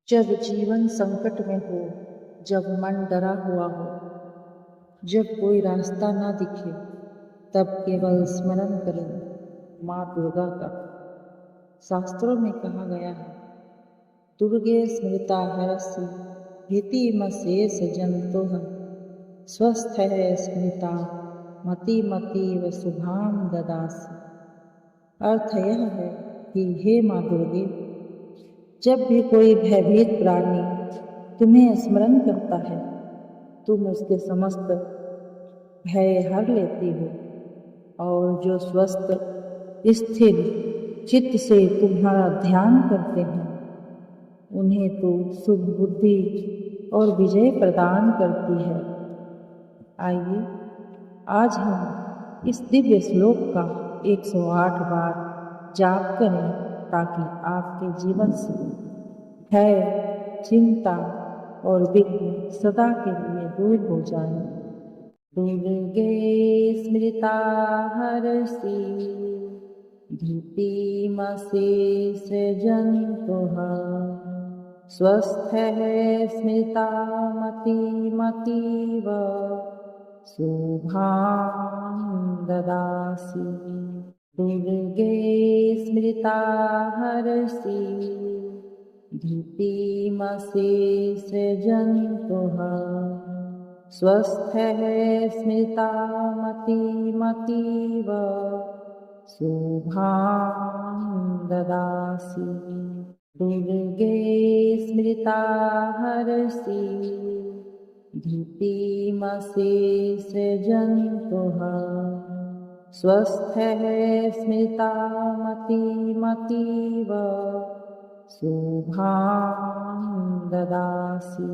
जब जीवन संकट में हो, जब मन डरा हुआ हो, जब कोई रास्ता ना दिखे, तब केवल स्मरण करें माँ दुर्गा का। शास्त्रों में कहा गया है, दुर्गे स्मृता हरसि भीतिमशेष जन्तुः स्वस्थ है स्मृता मति मतीव शुभां ददासि। अर्थ यह है कि हे माँ दुर्गे, जब भी कोई भयभीत प्राणी तुम्हें स्मरण करता है, तुम उसके समस्त भय हर लेती हो, और जो स्वस्थ स्थिर चित्त से तुम्हारा ध्यान करते हैं, उन्हें तो शुभ बुद्धि और विजय प्रदान करती है। आइए आज हम इस दिव्य श्लोक का 108 बार जाप करें, ताकि आपके जीवन से भय, चिंता और विघ्न सदा के लिए दूर हो जाए। दुर्गे स्मृता हरसि भीतिमशेष जन्तुः स्वस्थ है स्मृता मतीव शुभां ददासि। दुर्गे स्मृता हरसि भीतिमशेष जन्तुः स्वस्थ है स्मृता मतीव शुभां ददासि। दुर्गे स्मृता हरसि भीतिमशेष जन्तुः स्वस्थ है स्मृता मतीव शुभां ददासि।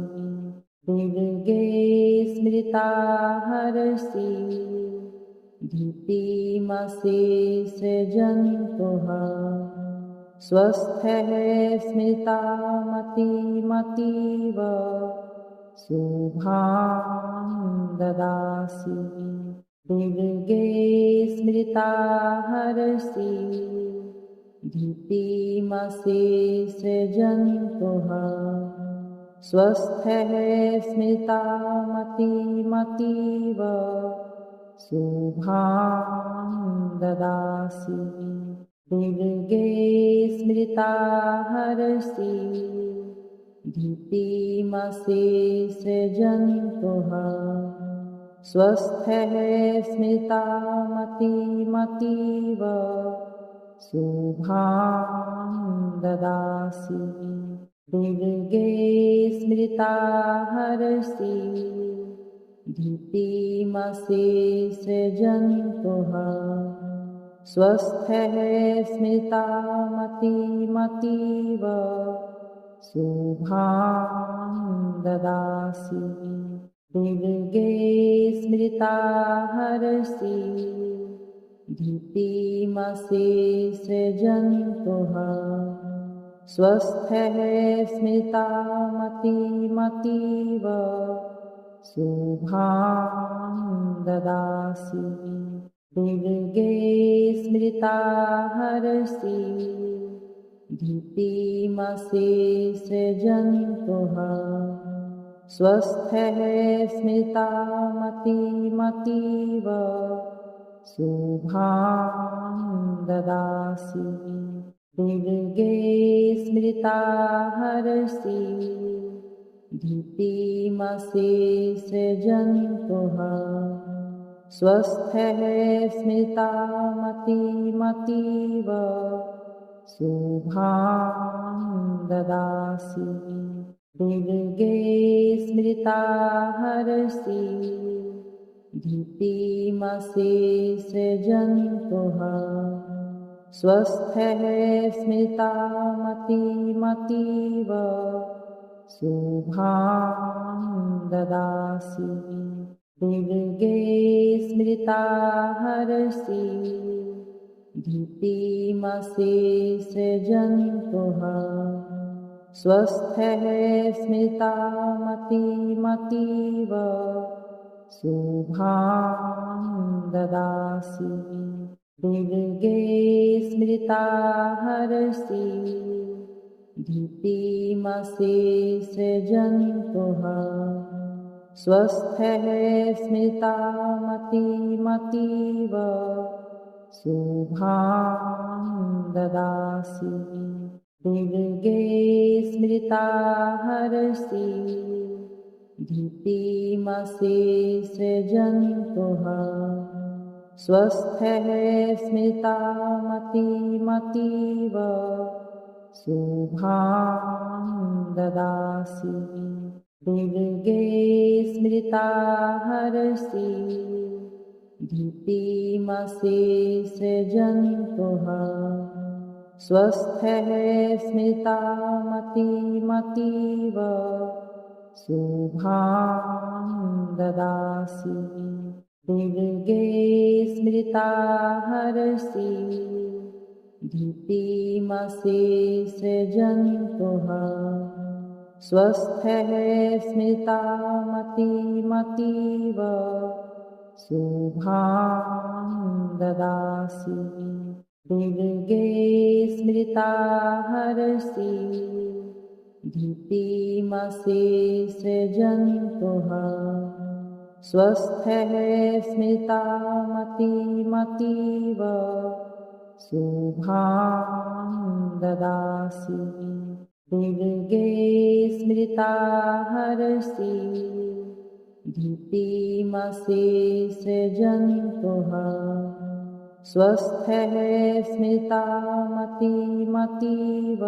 दुर्गे स्मृता हरसि भीतिमशेष जन्तुः स्वस्थ है स्मृता मतीव शुभां ददासि। दुर्गे स्मृता हरसि भीतिमशेष जन्तुः स्वस्थ है स्मृता मतीव शुभां ददासि। दुर्गे स्मृता हरसि भीतिमशेष जन्तुः स्वस्थ है स्मृता मतीव शुभां ददासि। दुर्गे स्मृता हरसि भीतिमशेष जन्तुः स्वस्थ है स्मृता मतीव शुभां ददासि। दुर्गे स्मृता हरसि भीतिमशेष जन्तुः स्वस्थ है स्मृता मतीव शुभां ददासि। दुर्गे स्मृता हरसि भीतिमशेष जन्तुः स्वस्थ है स्मृता मतीव शुभां ददासि। दुर्गे स्मृता हरसि भीतिमशेष जन्तुः स्वस्थ है स्मृता मतीव शुभां ददासि। दुर्गे स्मृता हरसि भीतिमशेष जन्तुः स्वस्थ है स्मृता मतीव शुभां ददासि। दुर्गे स्मृता हरसि भीतिमशेष जन्तुः स्वस्थ है स्मृता मतीव शुभां ददासि। दुर्गे स्मृता हरसि धृतिमसि सृजन्तुः स्वस्थः स्मिता मतिमतीव शुभां ददासि दुर्गे स्मृता हरसि धृतिमसि सृजन्तुः स्वस्थः स्मिता मतिमतीव शुभां ददासि दुर्गे स्मृता हरसि धृतिमसि सृजन्तुः स्वस्थः स्मिता मतिमतीव शुभां ददासि दुर्गे स्मृता हरसि धृतिमसि सृजन्तुः स्वस्थः स्मिता मतिमतीव शुभां ददासि दुर्गे स्मृता हरसि धृतिमसि सृजन्तुः स्वस्थः स्मिता मतिमतीव शुभां ददासि दुर्गे स्मृता हरसि धृतिमसि सृजन्तुः स्वस्थः स्मिता मतिमतीव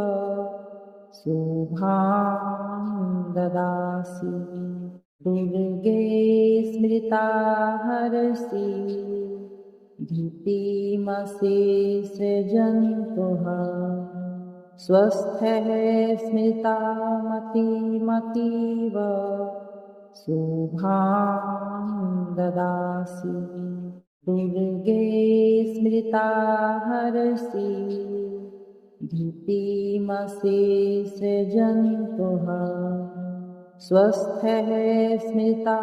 शुभां ददासि दुर्गे स्मृता हरसि धृतिमसि सृजन्तुः स्वस्थः स्मिता मतिमतीव शुभां ददासि दुर्गे स्मृता हरसि धृतिमसि सृजन्तुः स्वस्थः स्मिता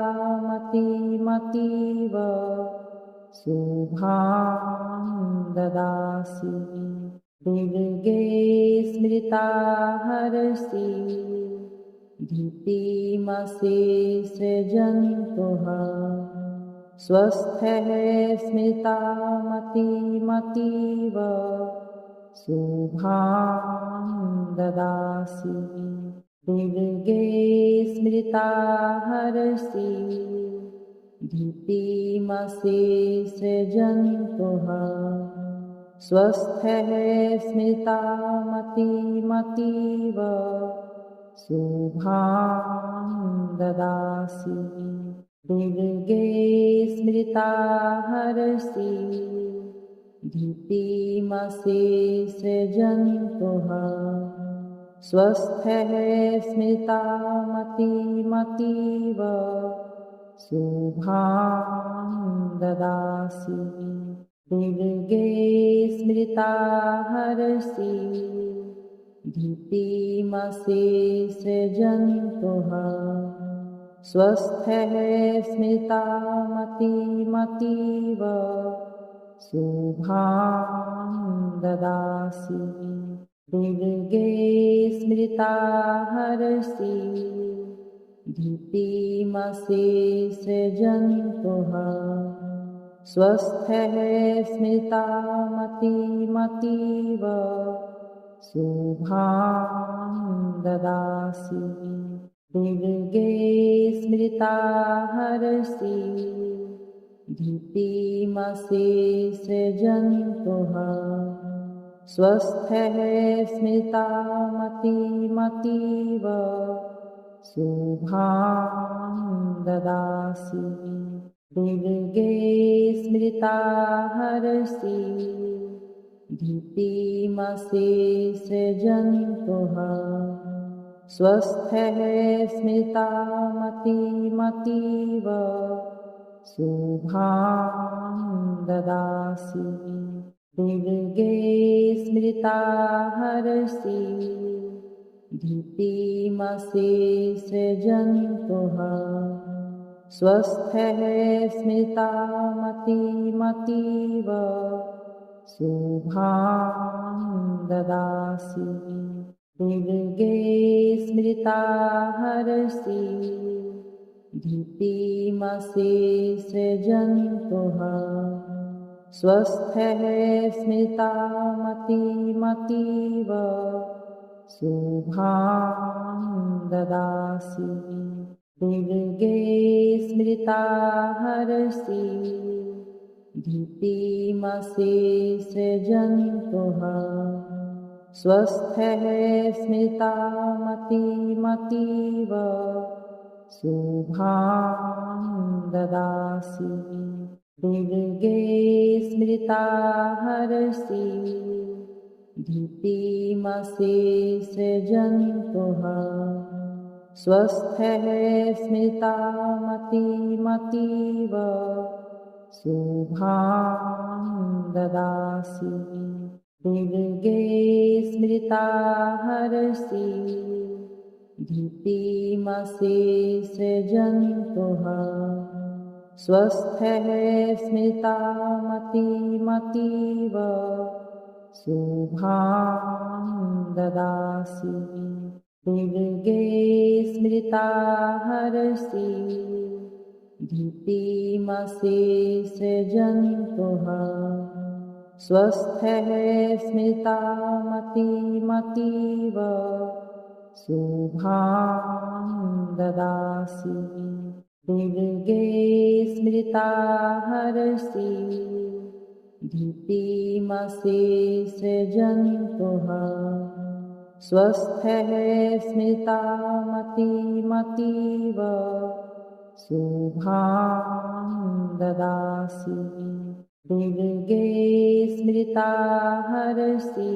मतिमतीव शुभां ददासि दुर्गे स्मृता हरसि धृतिमसि सृजन्तुः स्वस्थः स्मिता मतिमतीव शुभां ददासि दुर्गे स्मृता हरसि धृतिमसि सृजन्तुः स्वस्थः स्मिता मतिमतीव शुभां ददासि दुर्गे स्मृता हरसि धृतिमसि सृजन्तुः स्वस्थः स्मिता मतिमतीव शुभां ददासि दुर्गे स्मृता हरसि धृतिमसि सृजन्तुः स्वस्थः स्मिता मतिमतीव शुभां ददासि दुर्गे स्मृता हरसि धृतिमसि सृजन्तुः स्वस्थः स्मिता मतिमतीव शुभां ददासि दुर्गे स्मृता हरसि धृतिमसि सृजन्तुः स्वस्थः स्मिता मतिमतीव शुभां ददासि दुर्गे स्मृता हरसि धृतिमसि सृजन्तुः स्वस्थः स्मिता मतिमतीव शुभां ददासि दुर्गे स्मृता हरसि धृतिमसि सृजन्तुः स्वस्थः स्मिता मतिमतीव शुभां ददासि दुर्गे स्मृता हरसि धीतिमशेषजन्तुः स्वस्थः स्मृता मतिमतीव शुभां ददासि दुर्गे स्मृता हरसि धीतिमशेषजन्तुः स्वस्थः स्मृता मतिमतीव शुभां ददासि दुर्गे स्मृता हरसि धीतिमशेषजन्तुः स्वस्थः स्मृता मतिमतीव शुभां ददासि दुर्गे स्मृता हरसि धीतिमशेषजन्तुः स्वस्थः स्मृता मतिमतीव शुभां ददासि दुर्गे स्मृता हरसि धीतिमशेषजन्तुः स्वस्थः स्मृता मतिमतीव शुभां ददासि दुर्गे स्मृता हरसि धीतिमशेषजन्तुः स्वस्थः स्मृता मतिमतीव शुभां ददासि दुर्गे स्मृता हरसि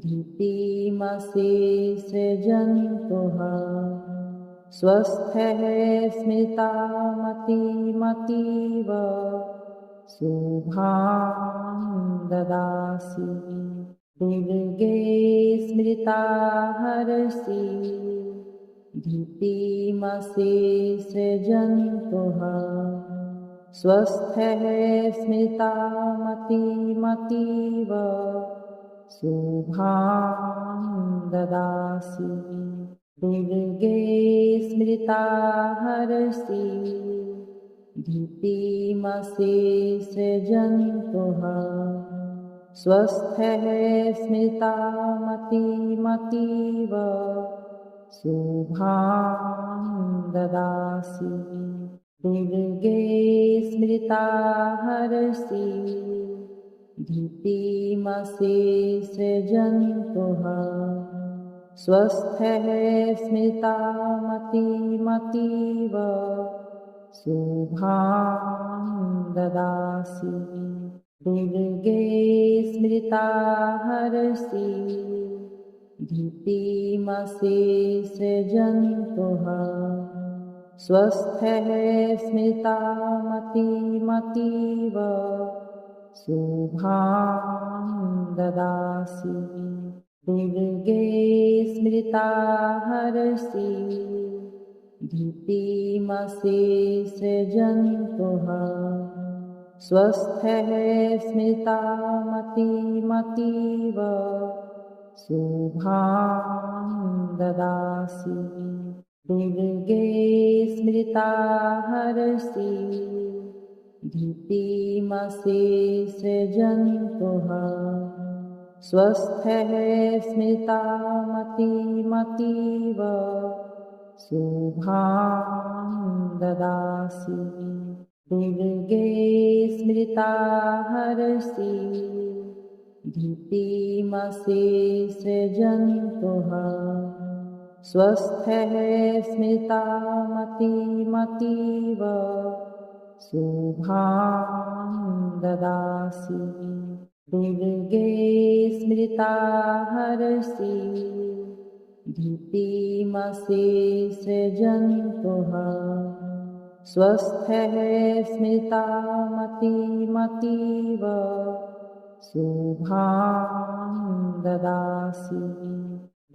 धीतिमशेषजन्तुः स्वस्थः स्मृता मतिमतीव शुभां ददासि दुर्गे स्मृता हरसि धीतिमशेषजन्तुः स्वस्थः स्मृता मतिमतीव शुभां ददासि दुर्गे स्मृता हरसि धीतिमशेषजन्तुः स्वस्थः स्मृता मतिमतीव शुभां ददासि दुर्गे स्मृता हरसि धीतिमशेषजन्तुः स्वस्थः स्मृता मतिमतीव शुभां ददासि दुर्गे स्मृता हरसि धीतिमशेषजन्तुः स्वस्थः स्मृता मतिमतीव शुभां ददासि दुर्गे स्मृता हरसि धीतिमशेषजन्तुः स्वस्थः स्मृता मतिमतीव शुभां ददासि दुर्गे स्मृता हरसि धीतिमशेषजन्तुः स्वस्थः स्मृता मतिमतीव शुभां ददासि दुर्गे स्मृता हरसि धीतिमशेषजन्तुः स्वस्थः स्मृता मतिमतीव शुभां ददासि दुर्गे स्मृता हरसि धीतिमशेषजन्तुः स्वस्थः स्मृता मतिमतीव शुभां ददासि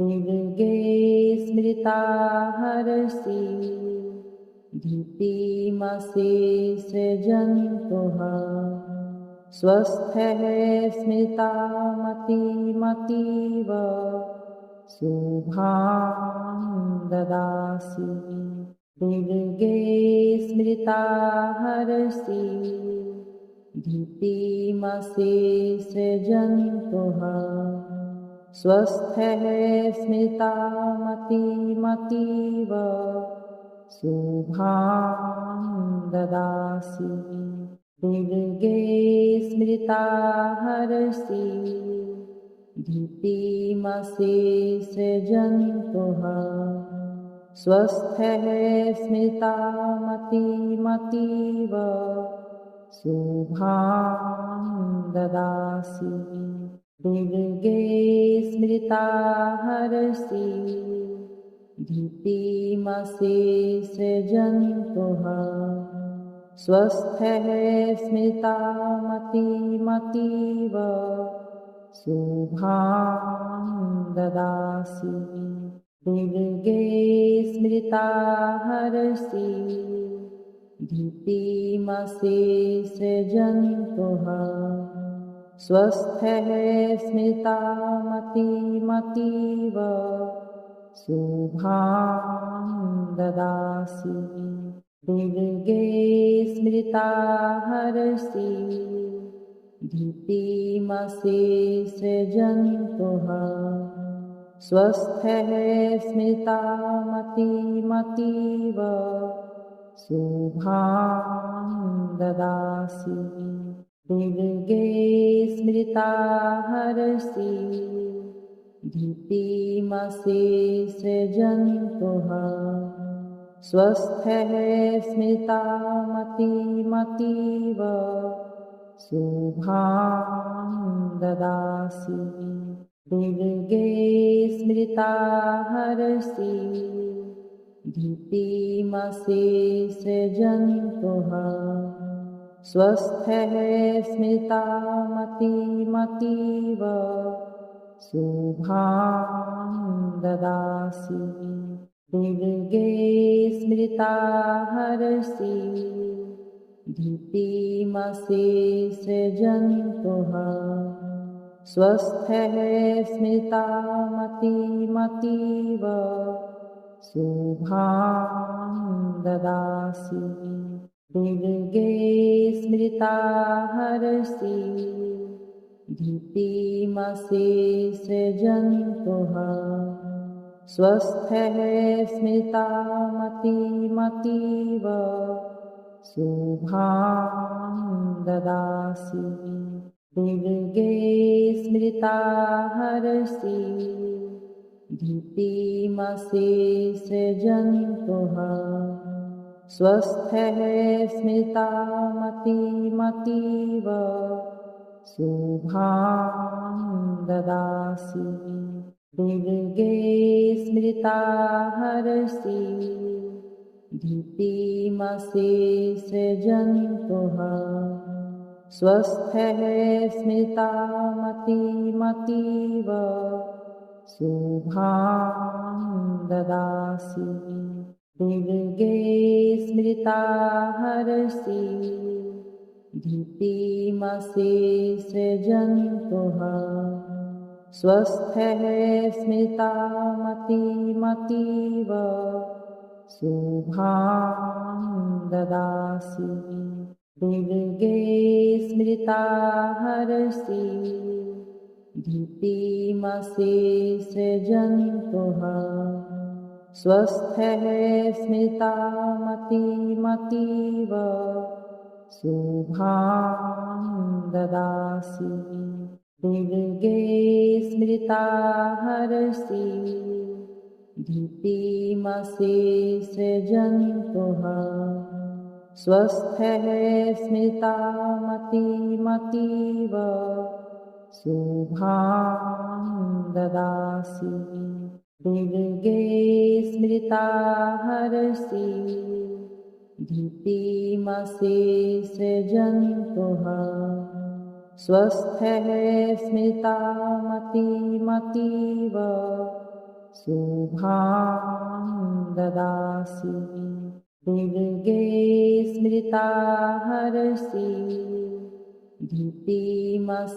दुर्गे स्मृता हरसि धीतिमशेषजन्तुः स्वस्थः स्मृता मतिमतीव शुभां ददासि। दुर्गे स्मृता हरसि धीतिमशेषजन्तुः स्वस्थः स्मृता मतिमतीव शुभां ददासि। दुर्गे स्मृता हरसि धीतिमशेषजन्तुः स्वस्थः स्मृता मतिमतीव शुभां ददासि। दुर्गे स्मृता हरसि धीतिमशेषजन्तुः स्वस्थः स्मृता मतिमतीव शुभां ददासि। दुर्गे स्मृता हरसि धीतिमशेषजन्तुः स्वस्थः स्मृता मतिमतीव शुभां ददासि। दुर्गे स्मृता हरसि धीतिमशेषजन्तुः स्वस्थः स्मृता मतिमतीव शुभां ददासि। दुर्गे स्मृता हरसि धीतिमशेषजन्तुः स्वस्थः स्मृता मतिमतीव शुभां ददासि। दुर्गे स्मृता हरसि धीतिमशेषजन्तुः स्वस्थः स्मृता मतिमतीव शुभां ददासि। दुर्गे स्मृता हरसि धीतिमशेषजन्तुः स्वस्थः स्मृता मतिमतीव शुभां ददासि। दुर्गे स्मृता हरसि धीतिमशेषजन्तुः स्वस्थः स्मृता मतिमतीव शुभां ददासि। दुर्गे स्मृता हरसि धीतिमशेषजन्तुः स्वस्थः स्मृता मतिमतीव शुभां ददासि। दुर्गे स्मृता हरसि धीतिमशेषजन्तुः स्वस्थः स्मृता मतिमतीव शुभां ददासि। दुर्गे स्मृता हरसि धीतिमशेषजन्तुः स्वस्थः स्मृता मतिमतीव शुभां ददासि। दुर्गे स्मृता हरसि धीतिमशेषजन्तुः स्वस्थः स्मृता मतिमतीव शुभां ददासि। दुर्गे स्मृता हरसि धीतिमशेषजन्तुः स्वस्थः स्मृता मतिमतीव शुभां ददासि। दुर्गे स्मृता हरसि धीतिमशेषजन्तुः स्वस्थः स्मृता मतिमतीव शुभां ददासि। दुर्गे स्मृता हरसि धीतिमशेषजन्तुः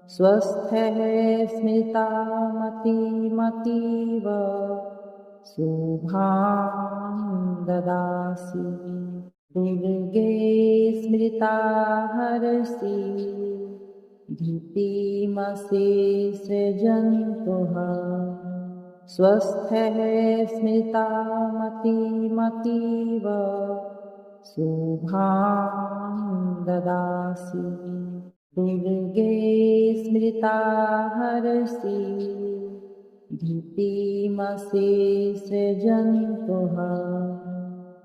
स्वस्थः स्मृता मतिमतीव शुभां ददासि। दुर्गे स्मृता हरसि धीतिमशेषजन्तुः। स्वस्थः स्मृता मतिमतीव शुभां ददासि। दुर्गे स्मृता हरसि धीतिमशेषजन्तुः।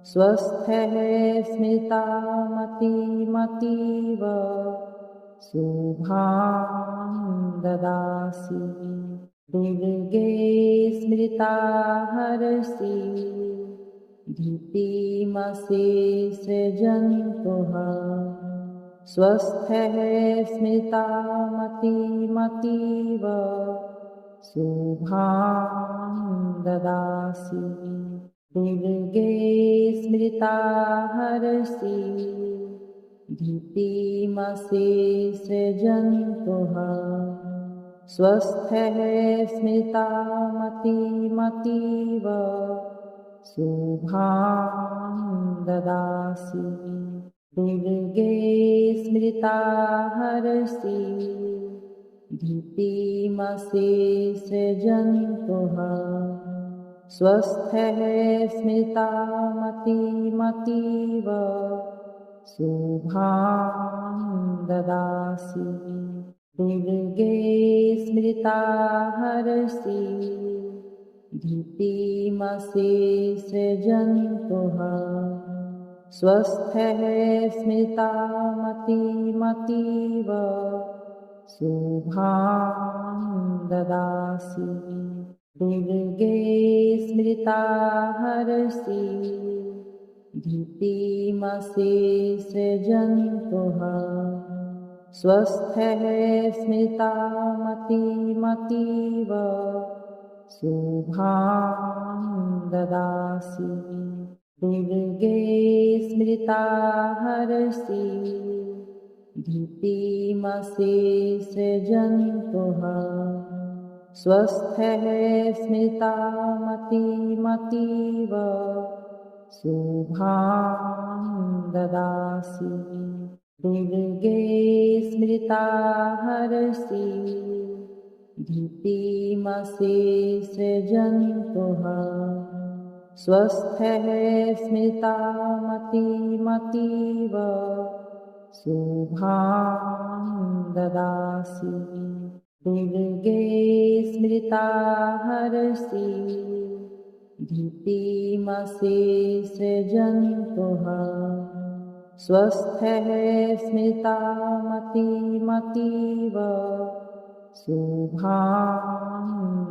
स्वस्थः स्मृता मतिमतीव शुभां ददासि। दुर्गे स्मृता हरसि धीतिमशेषजन्तुः। स्वस्थः स्मृता मतिमतीव शुभां ददासि। दुर्गे स्मृता हरसि धीतिमशेषजन्तुः। स्वस्थः स्मृता मतिमतीव शुभां ददासि। दुर्गे स्मृता हरसि धीतिमशेषजन्तुः। स्वस्थः स्मृता मतिमतीव शुभां ददासि। दुर्गे स्मृता हरसि धीतिमशेषजन्तुः। स्वस्थः स्मृता मतिमतीव शुभां ददासि। दुर्गे स्मृता हरसि धीतिमशेषजन्तुः। स्वस्थः स्मृता मतिमतीव शुभां ददासि। दुर्गे स्मृता हरसि धीतिमशेषजन्तुः। स्वस्थः स्मृता मतिमतीव शुभां ददासि। दुर्गे स्मृता हरसि धीतिमशेषजन्तुः। स्वस्थः स्मृता मतिमतीव शुभां ददासि। दुर्गे स्मृता हरसि धीतिमशेषजन्तुः। स्वस्थः स्मृता मतिमतीव शुभां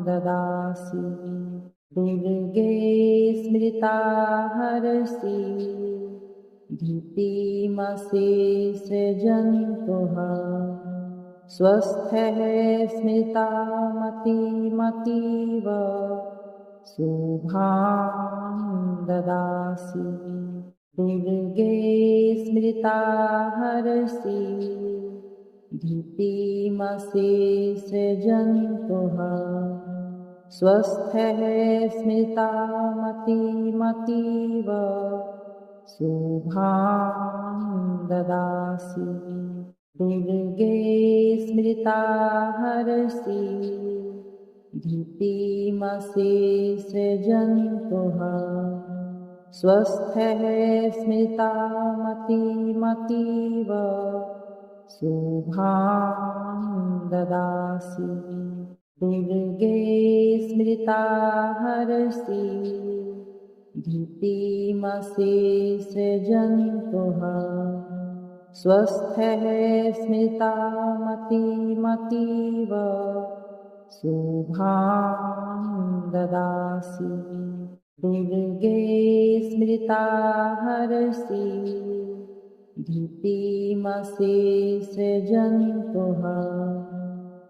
ददासि। दुर्गे स्मृता हरसि धीतिमशेषजन्तुः। स्वस्थः स्मृता मतिमतीव शुभां ददासि। दुर्गे स्मृता हरसि धीतिमशेषजन्तुः। स्वस्थः स्मृता मतिमतीव शुभां ददासि। दुर्गे स्मृता हरसि धीतिमशेषजन्तुः। स्वस्थः स्मृता मतिमतीव शुभां ददासि। दुर्गे स्मृता हरसि धीतिमशेषजन्तुः। स्वस्थः स्मृता मतिमतीव शुभां ददासि। दुर्गे स्मृता हरसि धीतिमशेषजन्तुः।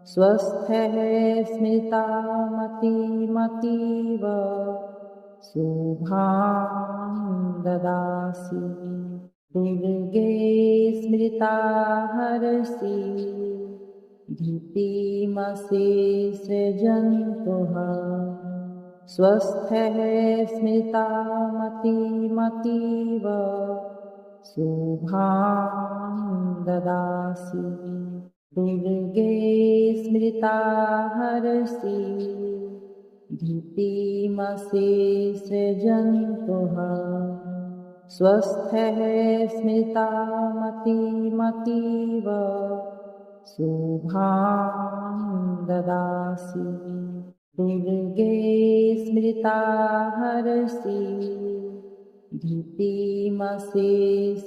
स्वस्थः स्मृता मतिमतीव शुभां ददासि। दुर्गे स्मृता हरसि धीतिमसि सृजन्तुः स्वस्थः स्मृता मतिमतीव शुभां ददासि दुर्गे स्मृता हरसि धीतिमसि सृजन्तुः स्वस्थः स्मृता मतिमतीव शुभां ददासि दुर्गे स्मृता हरसि धीतिमसि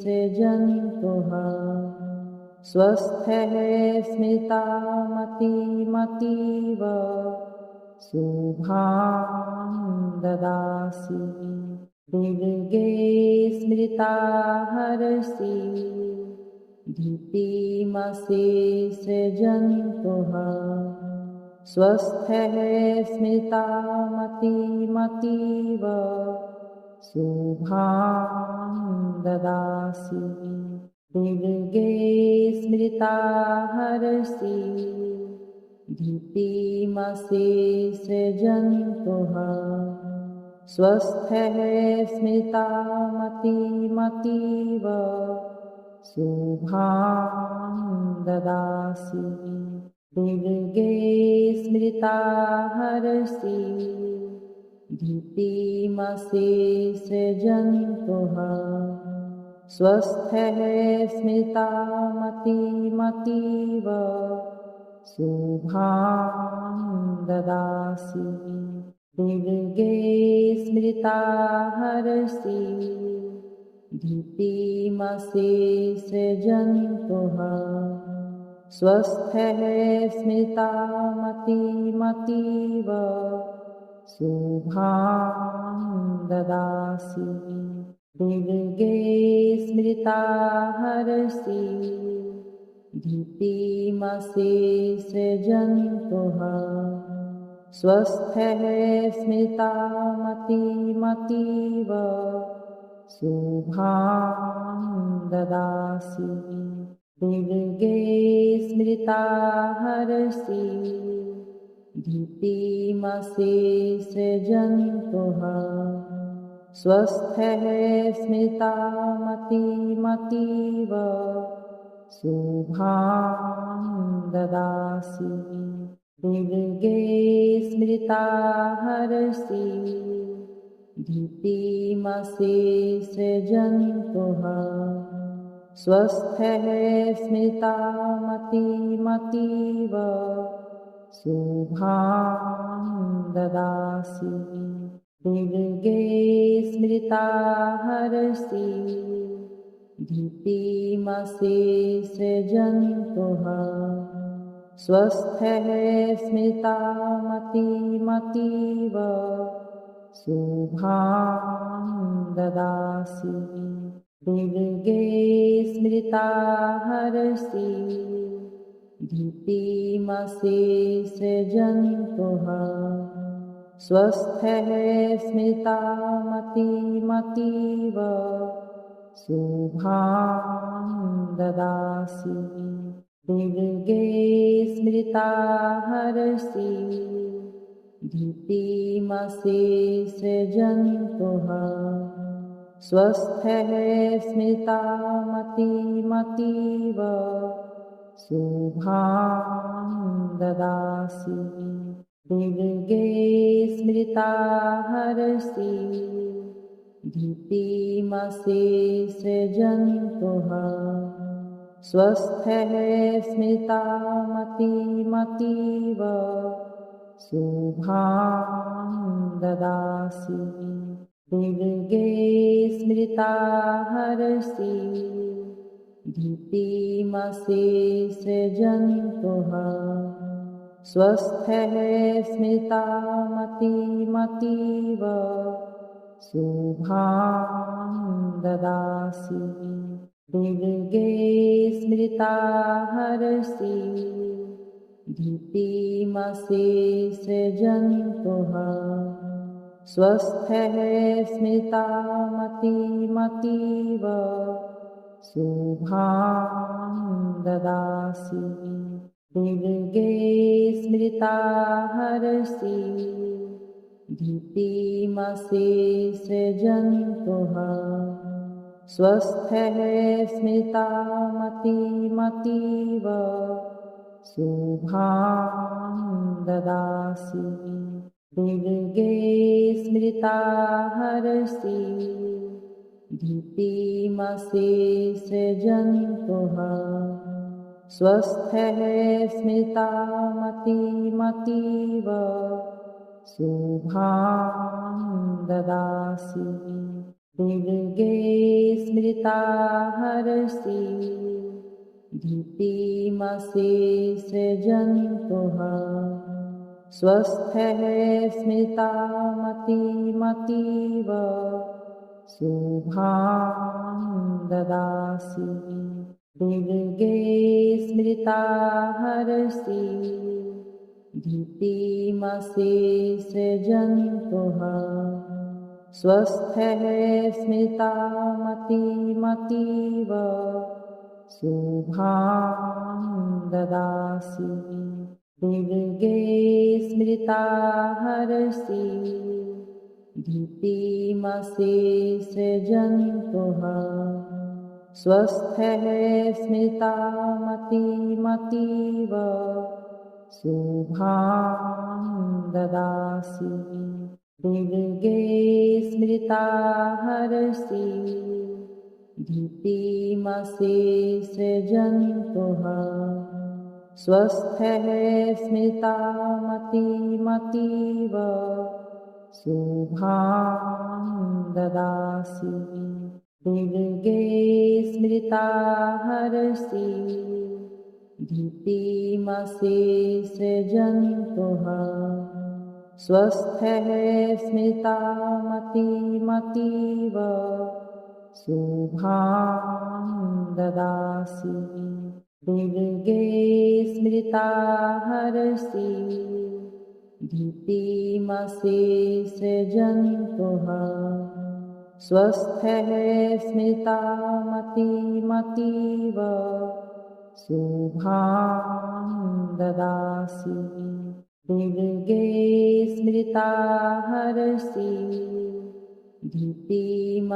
सृजन्तुः स्वस्थः स्मृता मतिमतीव शुभां ददासि दुर्गे स्मृता हरसि धीतिमसि सृजन्तुः स्वस्थः स्मृता मतिमतीव शुभां ददासि दुर्गे स्मृता हरसि धीतिमसि सृजन्तुः स्वस्थः स्मृता मतिमतीव शुभां ददासि दुर्गे स्मृता हरसि धीतिमसि सृजन्तुः स्वस्थः स्मृता मतिमतीव शुभां ददासि दुर्गे स्मृता हरसि धीतिमसि सृजन्तुः स्वस्थः स्मृता मतिमतीव शुभां ददासि दुर्गे स्मृता हरसि धीतिमसि सृजन्तुः स्वस्थः स्मृता मतिमतीव शुभां ददासि दुर्गे स्मृता हरसि धीतिमसि सृजन्तुः स्वस्थः स्मृता मतिमतीव शुभां ददासि दुर्गे स्मृता हरसि धीतिमसि सृजन्तुः स्वस्थः स्मृता मतिमतीव शुभां ददासि दुर्गे स्मृता हरसि धीतिमसि सृजन्तुः स्वस्थः स्मृता मतिमतीव शुभां ददासि दुर्गे स्मृता हरसि धीतिमसि सृजन्तुः स्वस्थः स्मृता मतिमतीव शुभां ददासि दुर्गे स्मृता हरसि धीतिमसि सृजन्तुः स्वस्थः स्मृता मतिमतीव शुभां ददासि दुर्गे स्मृता हरसि धीतिमसि सृजन्तुः स्वस्थः स्मृता मतिमतीव शुभां ददासि दुर्गे स्मृता हरसि धीतिमसि सृजन्तुः स्वस्थः स्मृता मतिमतीव शुभां ददासि दुर्गे स्मृता हरसि धीतिमसि सृजन्तुः स्वस्थः स्मृता मतिमतीव शुभां ददासि दुर्गे स्मृता हरसि धीतिमशेषजन्तुः स्वस्थः स्मृता मतिमतीव शुभां ददासि दुर्गे स्मृता हरसि धीतिमशेषजन्तुः स्वस्थः स्मृता मतिमतीव शुभां ददासि दुर्गे स्मृता हरसि धीतिमशेषजन्तुः स्वस्थः स्मृता मतिमतीव शुभां ददासि दुर्गे स्मृता हरसि धीतिमशेषजन्तुः स्वस्थः स्मृता मतिमतीव शुभां ददासि दुर्गे स्मृता हरसि धीतिमशेषजन्तुः स्वस्थः स्मृता मतिमतीव शुभां ददासि दुर्गे स्मृता हरसि धीतिमशेषजन्तुः स्वस्थः स्मृता मतिमतीव शुभां ददासि दुर्गे स्मृता हरसि धीतिमशेषजन्तुः स्वस्थः स्मृता मतिमतीव शुभां ददासि दुर्गे स्मृता हरसि धीतिमशेषजन्तुः स्वस्थः स्मृता मतिमतीव शुभां ददासि दुर्गे स्मृता हरसि धीतिमशेषजन्तुः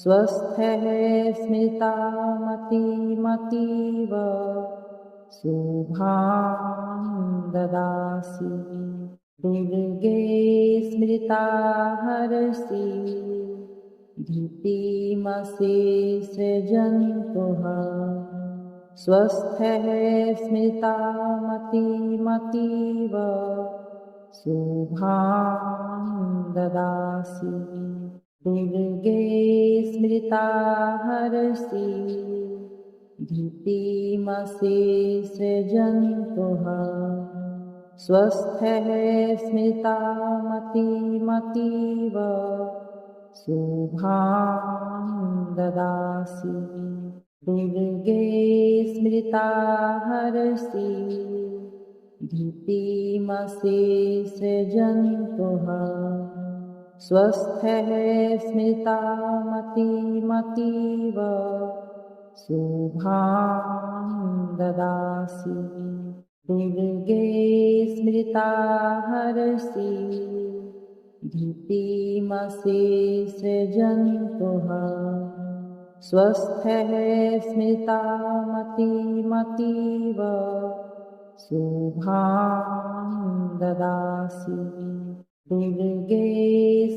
स्वस्थः स्मृता मतिमतीव शुभां ददासि दुर्गे स्मृता हरसि धीतिमशेषजन्तुः स्वस्थः स्मृता मतिमतीव शुभां ददासि दुर्गे स्मृता हरसि धीतिमशेषजन्तुः स्वस्थः स्मृता मतिमतीव शुभां ददासि दुर्गे स्मृता हरसि धीतिमशेषजन्तुः स्वस्थः स्मृता मतिमतीव शुभां ददासि दुर्गे स्मृता हरसि धीतिमशेषजन्तुः स्वस्थः स्मृता मतिमतीव शुभां ददासि दुर्गे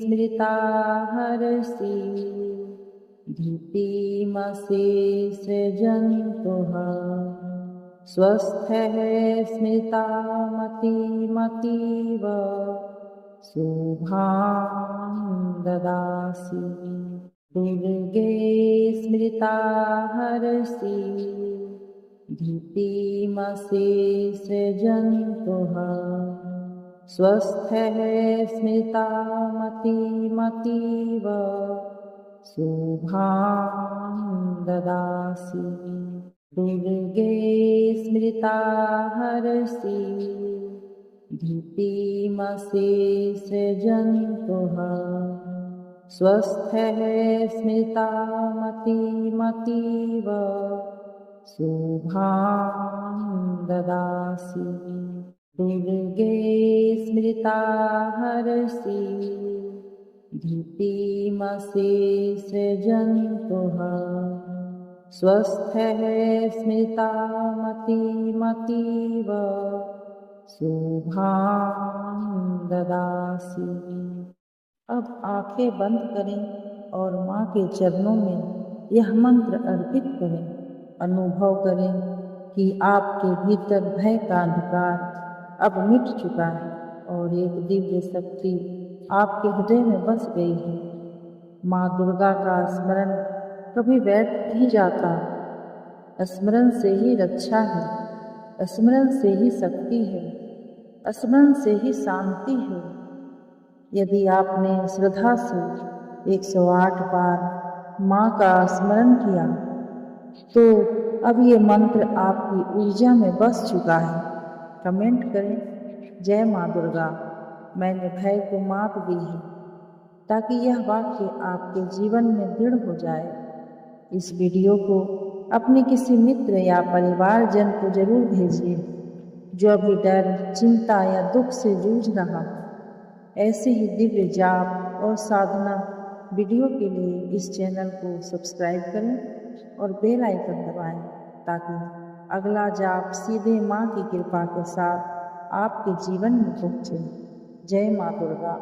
स्मृता हरसि धीतिमशेषजन्तुः स्वस्थः स्मृता मतिमतीव शुभां ददासि दुर्गे स्मृता हरसि धीतिमशेषजन्तुः स्वस्थः स्मृता मतिमतीव शुभां ददासि दुर्गे स्मृता हरसि धीतिमशेषजन्तुः स्वस्थः स्मृता मतिमतीव शुभां ददासि। दुर्गे स्मृता हरसि धृतिमशेषजन्तुः। स्वस्थः स्मृता मतिमतीव शुभां ददासि। अब आंखें बंद करें और माँ के चरणों में यह मंत्र अर्पित करें। अनुभव करें कि आपके भीतर भय का अंधकार अब मिट चुका है और एक दिव्य शक्ति आपके हृदय में बस गई है। माँ दुर्गा का स्मरण कभी व्यर्थ नहीं जाता। स्मरण से ही रक्षा है, स्मरण से ही शक्ति है, स्मरण से ही शांति है। यदि आपने श्रद्धा से 108 बार माँ का स्मरण किया तो अब ये मंत्र आपकी ऊर्जा में बस चुका है। कमेंट करें, जय माँ दुर्गा, मैंने भय को मात दी है, ताकि यह वाक्य आपके जीवन में दृढ़ हो जाए। इस वीडियो को अपने किसी मित्र या परिवारजन को जरूर भेजिए जो अभी डर, चिंता या दुख से जूझ रहा है। ऐसे ही दिव्य जाप और साधना वीडियो के लिए इस चैनल को सब्सक्राइब करें और बेल आइकन दबाएं, ताकि अगला जाप सीधे माँ की कृपा के साथ आपके जीवन में पहुँचे। जय माँ दुर्गा।